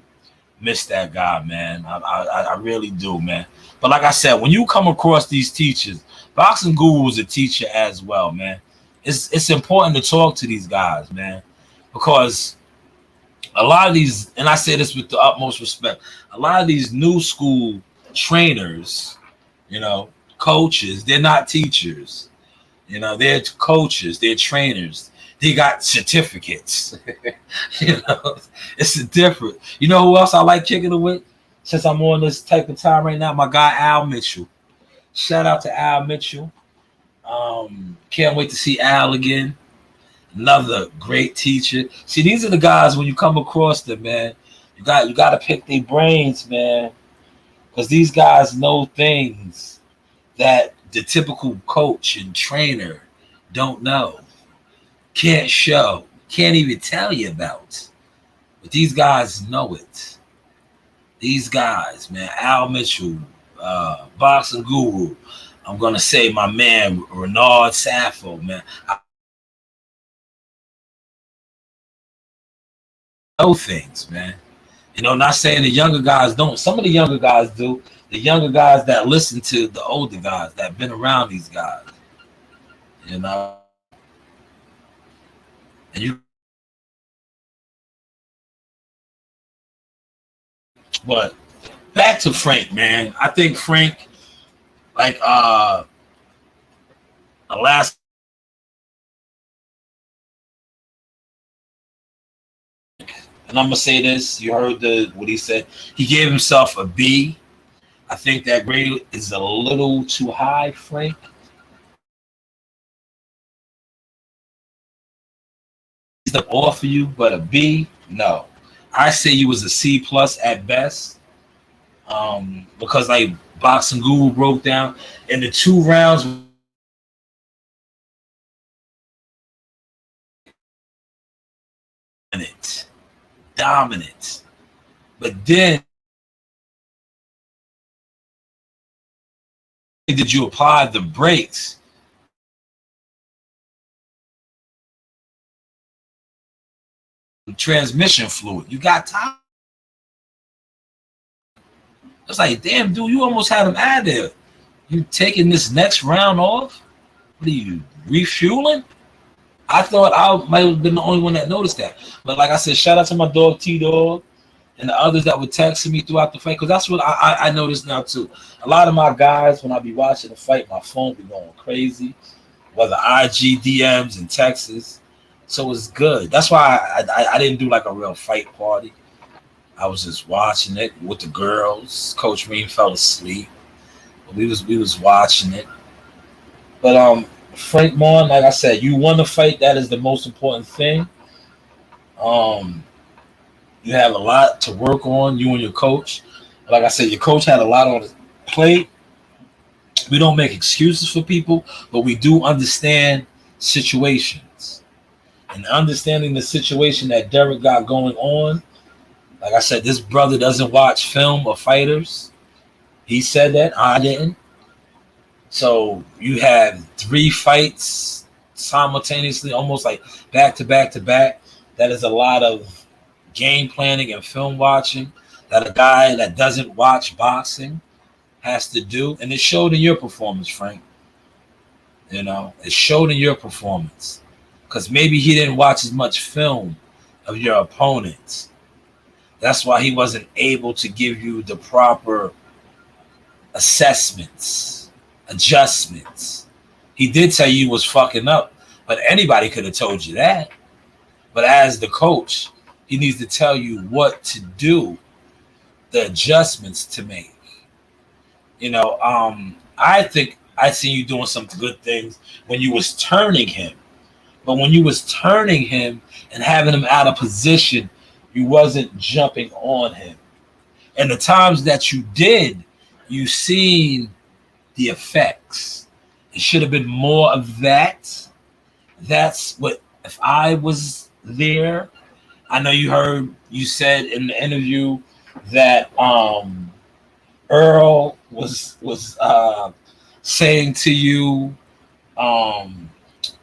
Speaker 2: Miss that guy, man. I really do, man. But like I said, when you come across these teachers, Boxing Guru is a teacher as well, man. It's important to talk to these guys, man, because a lot of these, and I say this with the utmost respect, a lot of these new school trainers, you know, coaches, they're not teachers. You know, they're coaches, they're trainers. They got certificates. You know, it's a different. You know who else I like kicking it with? Since I'm on this type of time right now, my guy Al Mitchell. Shout out to Al Mitchell. Can't wait to see Al again. Another great teacher. See, these are the guys when you come across them, man. You got to pick their brains, man, because these guys know things that the typical coach and trainer don't know, can't show, can't even tell you about. But these guys know it. These guys, man, Al Mitchell, Boxing Guru. I'm gonna say my man Renard Saffo, man. I know things, man. You know, not saying the younger guys don't. Some of the younger guys do. The younger guys that listen to the older guys that have been around these guys, you know. And you, but back to Frank, man. I think Frank, like last, and I'm gonna say this. You heard what he said. He gave himself a B. I think that grade is a little too high, Frank. He's up off of you, but a B, no. I say you was a C plus at best. Because like Boxing Guru broke down in the 2 rounds. Dominant. But then did you apply the brakes? Transmission fluid. You got time. It's like, damn, dude, you almost had him out there. You taking this next round off? What are you, refueling? I thought I might have been the only one that noticed that. But like I said, shout out to my dog T-Dog and the others that were texting me throughout the fight, because that's what I noticed now too. A lot of my guys, when I be watching the fight, my phone be going crazy, whether IG, DMs, and texts. So it's good. That's why I didn't do like a real fight party. I was just watching it with the girls. Coach Reem fell asleep. But we was watching it. But Frank Mon, like I said, you won the fight. That is the most important thing. You have a lot to work on, you and your coach. Like I said, your coach had a lot on his plate. We don't make excuses for people, but we do understand situations. And understanding the situation that Derek got going on, like I said, this brother doesn't watch film or fighters. He said that. I didn't. So you have 3 fights simultaneously, almost like back to back to back. That is a lot of game planning and film watching that a guy that doesn't watch boxing has to do. And it showed in your performance, Frank. You know, it showed in your performance. Because maybe he didn't watch as much film of your opponents. That's why he wasn't able to give you the proper assessments, adjustments. He did tell you was fucking up, but anybody could have told you that. But as the coach, he needs to tell you what to do, the adjustments to make. I think I seen you doing some good things when you was turning him. But when you was turning him and having him out of position, you wasn't jumping on him. And the times that you did, you seen the effects. It should have been more of that. That's what, if I was there, I know you said in the interview that Earl was saying to you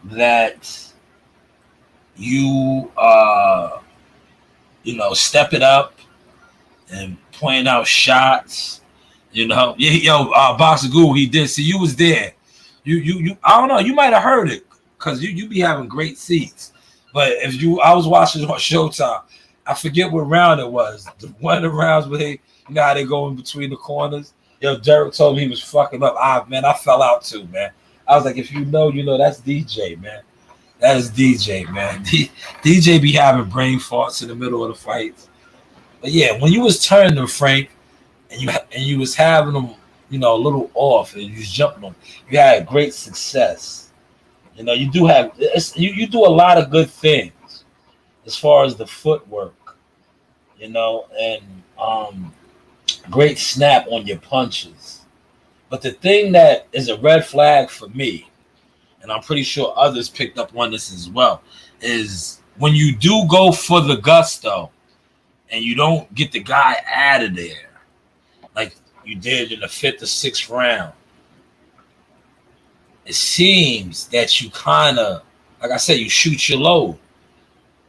Speaker 2: that you step it up and point out shots. Boxer Guru, he did. See, you was there. You I don't know. You might have heard it because you be having great seats. But I was watching on Showtime. I forget what round it was. One of the rounds where they, how they go in between the corners. Derek told me he was fucking up. I fell out too, man. I was like, if you know, that's DJ, man. That is DJ, man. DJ be having brain farts in the middle of the fights. But yeah, when you was turning them, Frank, and you was having them, a little off, and you was jumping them, you had great success. You do have you do a lot of good things as far as the footwork, and great snap on your punches. But the thing that is a red flag for me, and I'm pretty sure others picked up on this as well, is when you do go for the gusto and you don't get the guy out of there like you did in the 5th or 6th round. It seems that you kind of, like I said, you shoot your load.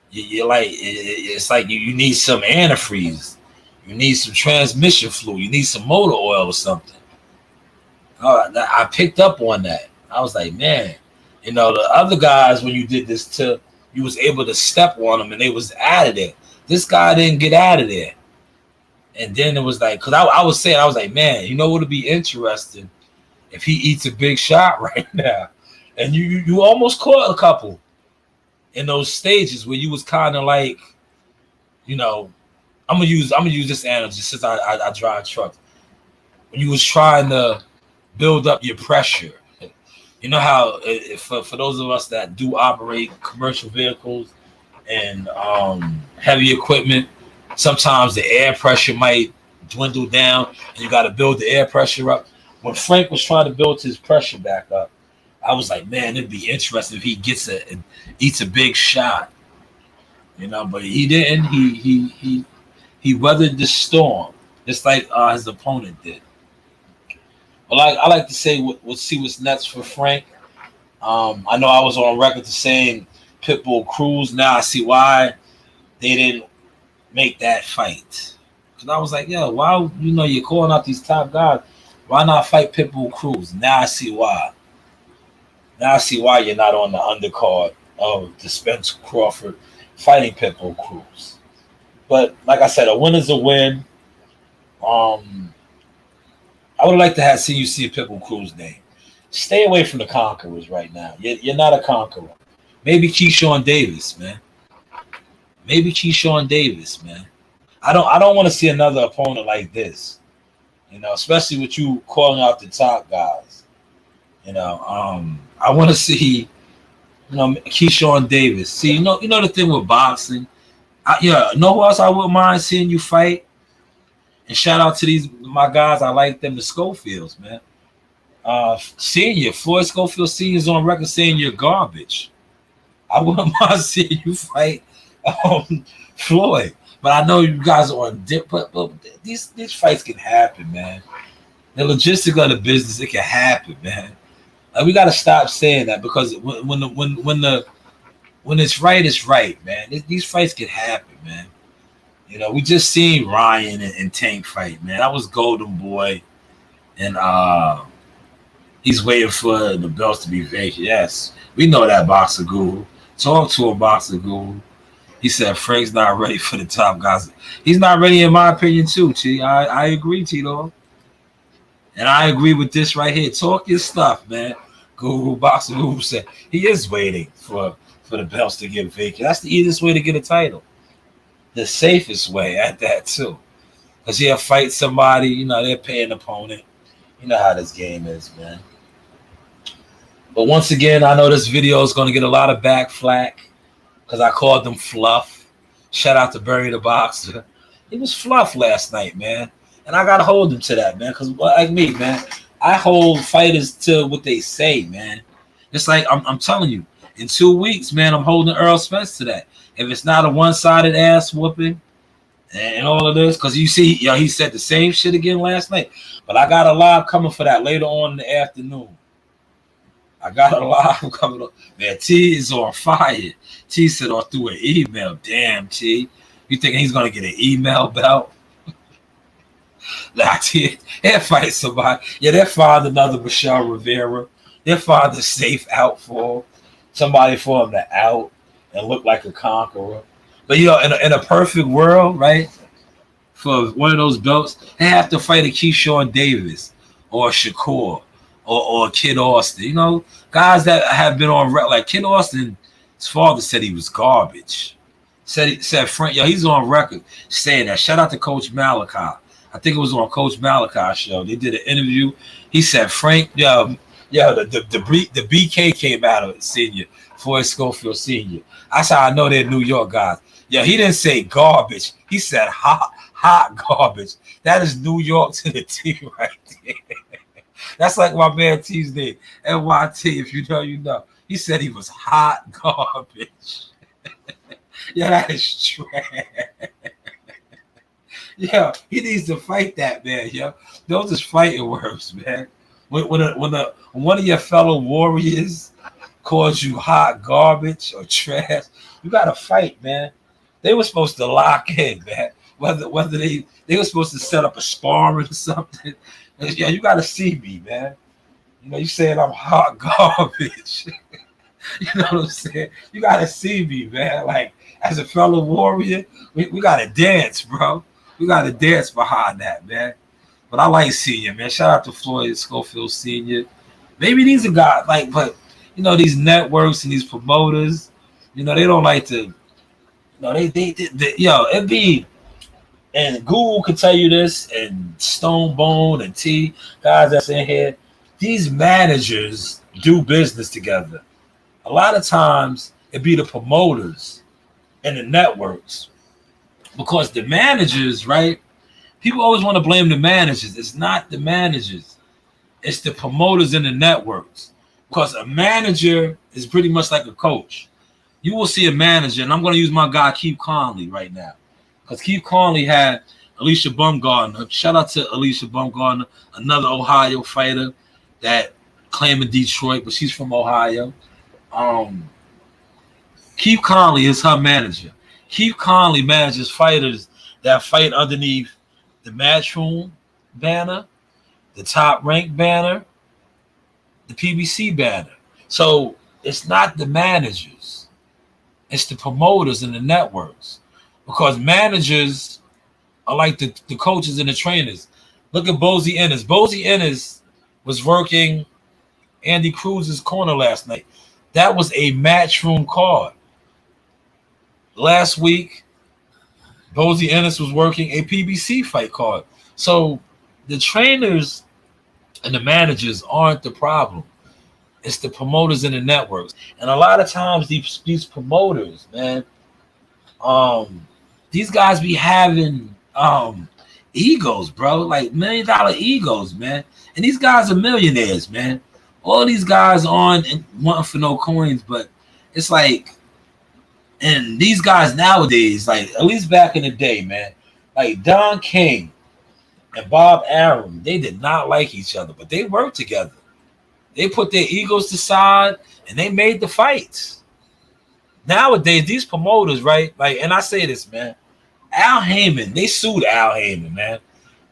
Speaker 2: You're like, it's like you need some antifreeze. You need some transmission fluid. You need some motor oil or something. I picked up on that. I was like, man, the other guys, when you did this to, you was able to step on them and they was out of there. This guy didn't get out of there. And then it was like, because I was like, man, what would be interesting if he eats a big shot right now? And you almost caught a couple in those stages where you was kind of like, I'm gonna use this analogy since I drive trucks. When you was trying to build up your pressure, how for those of us that do operate commercial vehicles and heavy equipment, sometimes the air pressure might dwindle down, and you got to build the air pressure up. When Frank was trying to build his pressure back up, I was like, man, it'd be interesting if he eats a big shot, But he didn't. He weathered the storm just like his opponent did. But I like to say, we'll see what's next for Frank. I know I was on record to saying Pitbull Cruz. Now I see why they didn't make that fight. Because I was like, why, you're calling out these top guys. Why not fight Pitbull Cruz? Now I see why. Now I see why you're not on the undercard of the Spence Crawford fighting Pitbull Cruz. But like I said, a win is a win. I would like to have seen you see a Pitbull Cruz name. Stay away from the conquerors right now. You're not a conqueror. Maybe Keyshawn Davis, man. I don't want to see another opponent like this. Especially with you calling out the top guys. I want to see, Keyshawn Davis. See, the thing with boxing. Know who else I wouldn't mind seeing you fight? And shout out to my guys. I like them, the Schofields, man. Floyd Schofield Senior's on record saying you're garbage. I wouldn't mind seeing you fight Floyd. But I know you guys are on dip, but these fights can happen, man. The logistics of the business, it can happen, man. Like, we got to stop saying that, because when it's right, it's right, man. These fights can happen, man. We just seen Ryan and Tank fight, man. That was Golden Boy, and he's waiting for the belts to be vacant. Yes, we know that, Boxer Guru. Talk to a Boxer Guru. He said Frank's not ready for the top guys. He's not ready, in my opinion, too, T. I agree, Tito. And I agree with this right here. Talk your stuff, man. Guru Boxing Guru said he is waiting for the belts to get vacant. That's the easiest way to get a title. The safest way at that too. Because he'll fight somebody, you know, they're paying an opponent. You know how this game is, man. But once again, I know this video is going to get a lot of back flack because I called them Fluff. Shout out to Barry the Boxer. He was Fluff last night, man. And I got to hold him to that, man. Because like me, man, I hold fighters to what they say, man. It's like I'm telling you, in 2 weeks, man, I'm holding Earl Spence to that. If it's not a one-sided ass whooping and all of this, because you see, yo, he said the same shit again last night. But I got a live coming for that later on in the afternoon. I got a live coming up. Man, T is on fire. T said through an email. Damn, T. You think he's going to get an email belt? Nah, T, they'll fight somebody. Yeah, they'll find another Michelle Rivera. They'll find a safe out for him. Somebody for him to out and look like a conqueror. But, you know, in a perfect world, right, for one of those belts, they have to fight a Keyshawn Davis or a Shakur or Kid Austin. You know, guys that have been on record. Like Kid Austin, his father said he was garbage. Said Frank, yo, he's on record saying that. Shout out to Coach Malachi. I think it was on Coach Malachi's show. They did an interview. He said, Frank, the BK came out of it, senior, Floyd Schofield Sr. That's how I know they're New York guys. Yeah, he didn't say garbage. He said hot garbage. That is New York to the T right there. That's like my man T's name, NYT. If you know, you know. He said he was hot garbage. Yeah, that is trash. Yeah, he needs to fight that, man. Yeah, those is fighting words, man. When one of your fellow warriors calls you hot garbage or trash, you gotta fight, man. They were supposed to lock in, man. Whether they were supposed to set up a sparring or something. Yeah, you gotta see me, man. You know, you saying I'm hot garbage. You know what I'm saying? You gotta see me, man. Like as a fellow warrior, we gotta dance, bro. We gotta dance behind that, man. But I like Senior, man. Shout out to Floyd Schofield Sr. Maybe these are guys like, but you know, these networks and these promoters, you know, they don't like to, you know, they yo, it'd be, and Google could tell you this, and Stone Bone and T, guys that's in here, these managers do business together. A lot of times it be the promoters and the networks. Because the managers, right? People always want to blame the managers. It's not the managers. It's the promoters and the networks. Because a manager is pretty much like a coach. You will see a manager, and I'm going to use my guy Keith Conley right now. Because Keith Conley had Alicia Bumgarner. Shout out to Alicia Bumgarner, another Ohio fighter that claiming Detroit, but she's from Ohio. Keith Conley is her manager. Keith Conley manages fighters that fight underneath the Matchroom banner, the Top Rank banner, the PBC banner. So it's not the managers. It's the promoters and the networks. Because managers are like the coaches and the trainers. Look at Bozy Ennis. Bozy Ennis was working Andy Cruz's corner last night. That was a Matchroom card. Last week, Bozy Ennis was working a PBC fight card. So the trainers and the managers aren't the problem. It's the promoters and the networks. And a lot of times these promoters, man, these guys be having egos, bro, like $1 million egos, man. And these guys are millionaires, man. All these guys aren't wanting for no coins, but it's like, and these guys nowadays, like at least back in the day, man, like Don King and Bob Arum, they did not like each other, but they worked together. They put their egos aside and they made the fights. Nowadays, these promoters, right? Like, and I say this, man, Al Heyman, they sued Al Heyman, man.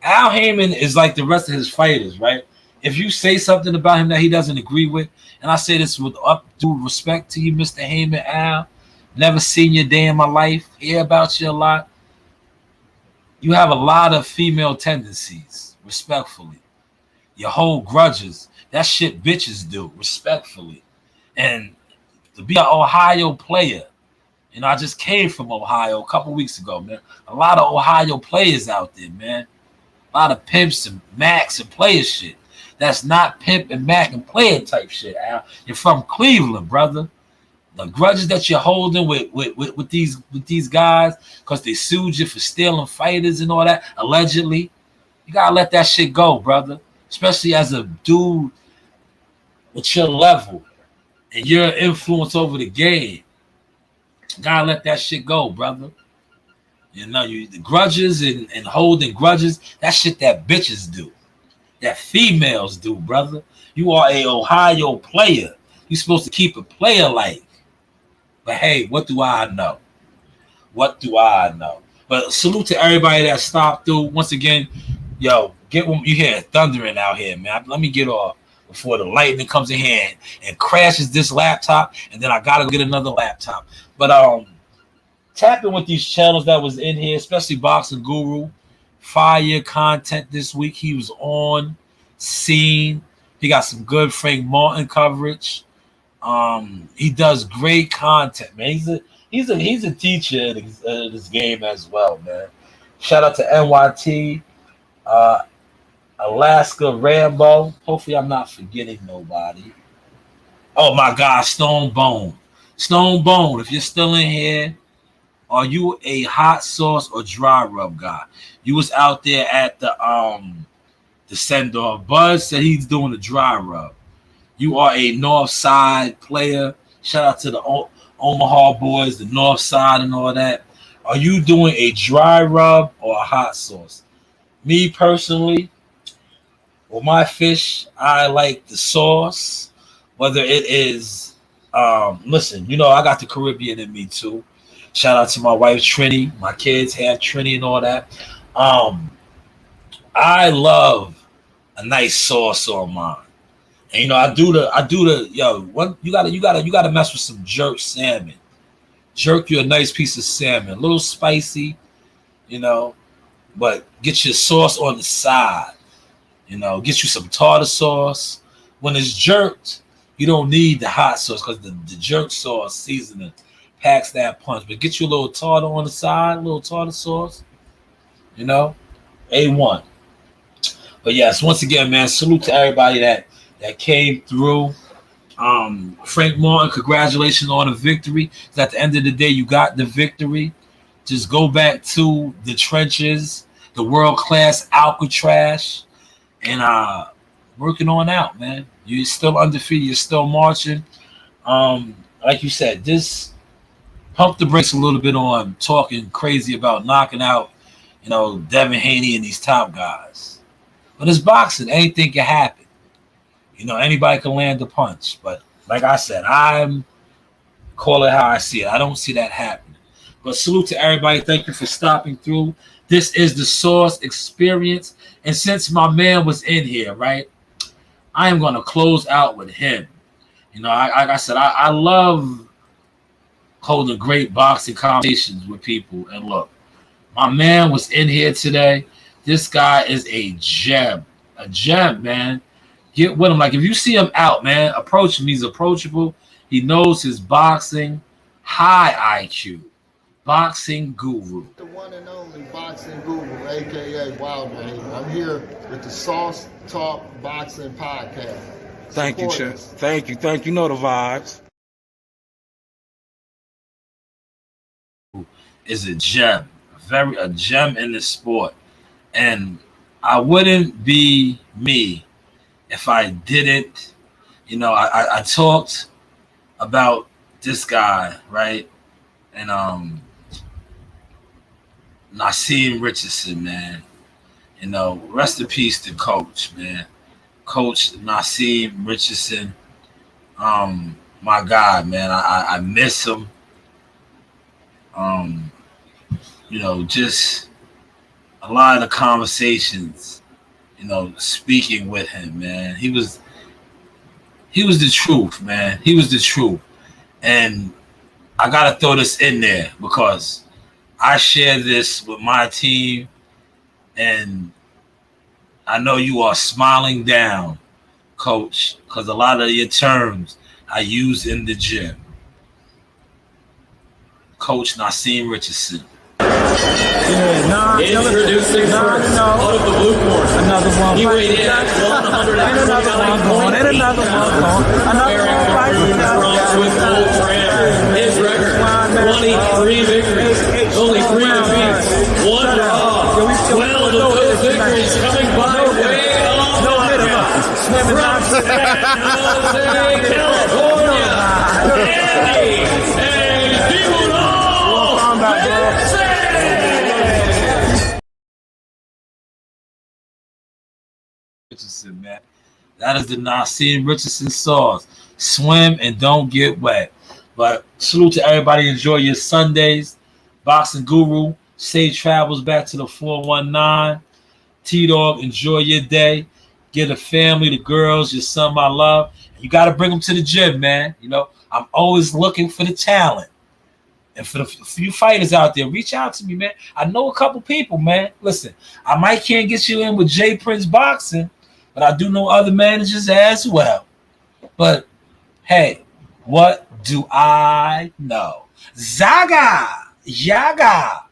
Speaker 2: Al Heyman is like the rest of his fighters, right? If you say something about him that he doesn't agree with, and I say this with due respect to you, Mr. Heyman, Al, never seen you a day in my life, hear about you a lot. You have a lot of female tendencies, respectfully. You hold grudges. That shit bitches do, respectfully. And to be an Ohio player, I just came from Ohio a couple weeks ago, man. A lot of Ohio players out there, man. A lot of pimps and max and player shit. That's not pimp and mac and player type shit, Al. You're from Cleveland, brother. The grudges that you're holding with these guys because they sued you for stealing fighters and all that, allegedly, you gotta let that shit go, brother. Especially as a dude with your level and your influence over the game. You gotta let that shit go, brother. The grudges and holding grudges, that shit that bitches do. That females do, brother. You are a Ohio player. You're supposed to keep a player like. But hey, what do I know? What do I know? But salute to everybody that stopped through. Once again, yo, get one. You hear thundering out here, man. Let me get off before the lightning comes in here and crashes this laptop, and then I gotta get another laptop. But tap in with these channels that was in here, especially Boxing Guru. Fire content this week. He was on scene. He got some good Frank Martin coverage. He does great content, man. He's a teacher in this game as well, man. Shout out to NYT, Alaska Rambo. Hopefully, I'm not forgetting nobody. Oh my God, Stone Bone. Stone Bone, if you're still in here, are you a hot sauce or dry rub guy? You was out there at the send-off. Buzz said he's doing the dry rub. You are a North Side player. Shout out to the Omaha boys, the North Side and all that. Are you doing a dry rub or a hot sauce? Me personally, with my fish, I like the sauce. Whether it is, listen, I got the Caribbean in me too. Shout out to my wife Trini. My kids have Trini and all that. I love a nice sauce on mine. And I do the what you gotta mess with some jerk salmon. Jerk you a nice piece of salmon, a little spicy, but get your sauce on the side. Get you some tartar sauce. When it's jerked, you don't need the hot sauce because the jerk sauce seasoning packs that punch. But get you a little tartar on the side, a little tartar sauce. A1. But yes, once again, man, salute to everybody that came through. Frank Martin, congratulations on the victory. At the end of the day, you got the victory. Just go back to the trenches, the world-class Alcatraz, and working on out, man. You're still undefeated. You're still marching. Like you said, just pump the brakes a little bit on talking crazy about knocking out, Devin Haney and these top guys. But it's boxing. Anything can happen. Anybody can land a punch. But like I said, I'm call it how I see it. I don't see that happening. But salute to everybody. Thank you for stopping through. This is the Source Experience. And since my man was in here, right, I am going to close out with him. Like I said, I love holding great boxing conversations with people. And look, my man was in here today. This guy is a gem, man. Get with him. Like, if you see him out, man, approach him. He's approachable. He knows his boxing. High IQ. Boxing guru.
Speaker 6: The one and only boxing guru, a.k.a. Wild Behavior. I'm here with the Sauce Talk Boxing Podcast.
Speaker 2: Thank you, Chip. Thank you. You know the vibes. Is a gem. A gem in the sport. And I wouldn't be me if I didn't, I talked about this guy, right? And Nassim Richardson, man. Rest in peace to Coach, man. Coach Nassim Richardson. My God, man. I miss him. Just a lot of the conversations, speaking with him, man. He was the truth, man. He was the truth. And I gotta throw this in there because I share this with my team, and I know you are smiling down, Coach, because a lot of your terms I use in the gym. Coach Nassim Richardson.
Speaker 7: Introducing first, out of the blue corner.
Speaker 8: Another one.
Speaker 7: He weighed in at 129.8. With gold trim. His record, 23 victories. Only 3 defeats. 1 draw. 12 of those victories coming by way of knockout. From San Jose, California.
Speaker 2: Richardson, man. That is the Nassim Richardson sauce. Swim and don't get wet. But salute to everybody. Enjoy your Sundays. Boxing Guru. Safe travels back to the 419. T-Dog, enjoy your day. Get the family, the girls, your son, my love. You got to bring them to the gym, man. You know, I'm always looking for the talent. And for the few fighters out there, reach out to me, man. I know a couple people, man. Listen, I might can't get you in with J Prince Boxing, but I do know other managers as well. But, hey, what do I know? Zaga, Yaga,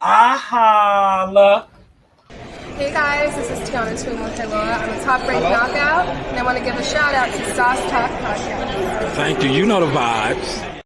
Speaker 2: Ahala.
Speaker 9: Hey guys, this is Tiana Twin with Helora. I'm a top-ranked knockout, and I want to give a shout-out to Sauce Talk Podcast.
Speaker 8: Thank you. You know the vibes.